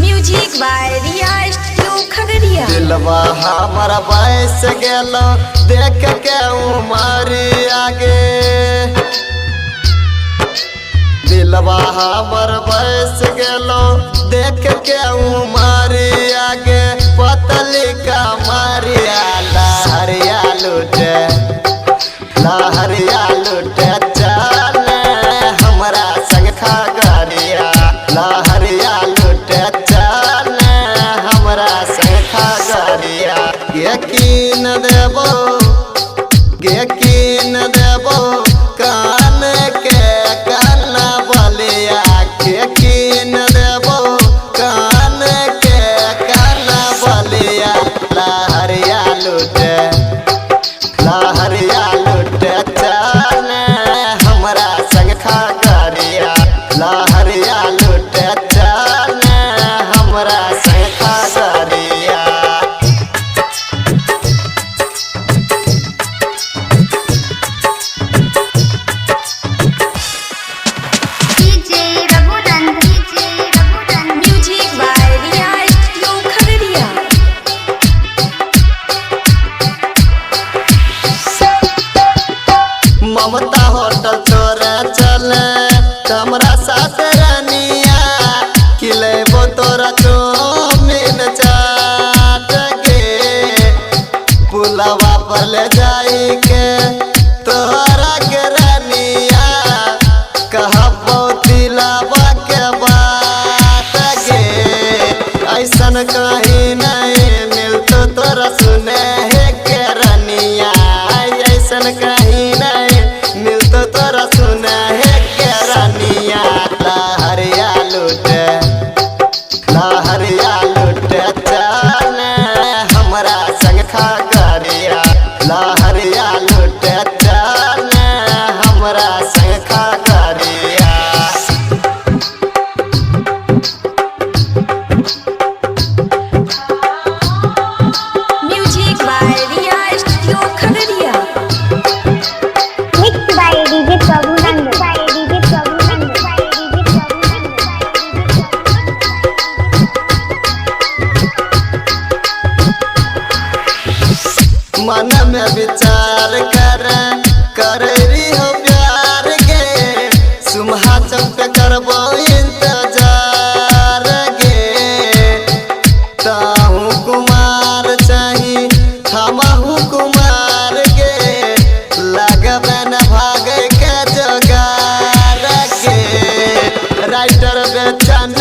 Music by Riya studio Khagaria. दिलवा हमारा बस गेलो देख के उमारी आगे, दिलवा हमार बस गेलो देख के उमारी आगे, पतली का मारिया लहरिया लूटे लहरिया लूटे चले हमरा संग खगड़िया, लहरिया लूटे चले हमरा संग खगड़िया। यकीन देबो यकीन देबो कान के कान बलिया, यकीन देबो कान के कान बलिया, लहरिया लूटे लहरिया लूटे चले हमरा संग खगड़िया, लहरिया लूटे चले हमरा संग Khagaria. Music by Riya studio Khagaria. Mamta hotel छोरा चले हमरा साथ रानिया, खिलेबो तोरा चौमिन चाट के, पुलवा पर ले जाई के तोरा के रानिया, कहबो दिलवा के बात गे, ऐसन कहीं नहीं मिलतो तोरा सुने के रानिया, ऐसन कहीं नहीं मिलतो तोरा सुने के रानिया। लहरिया लूटे लहरिया लूटे चले हमरा संग खगड़िया, लहरिया लूटे चले हमरा संग Khagaria. Music by Riya studio Khagaria. Mixed by DJ Prabhu Nand. By DJ Prabhu Nand. By DJ Prabhu Nand. मन में विचार कर रही हो प्यार गे, सुमहा चौक पे करबो इंतजार गे, ताहू कुमार चाही हमहू कुमार गे, लगबे न भागे के जोगार गे, राइटर बेचन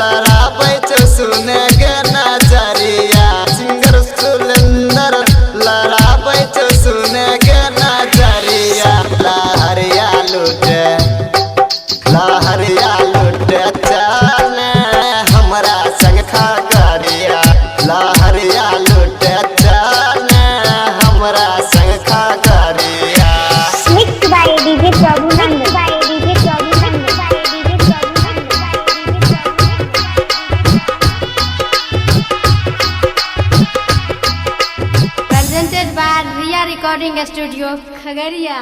लड़ाबै छो सुने गे नजरिया, सिंगर सुलेंदर लड़ाबै छो सुने गे नजरिया। लहरिया लूटे लहरिया लूटे चले हमरा संग खगड़िया, लहरिया लूटे चले हमरा संग Khagaria. Mixed by DJ Prabhu Nand. By DJ Prabhu Nand. By DJ Prabhu Nand. By DJ Prabhu Nand. Presented by Riya Recording Studio, Khagariya.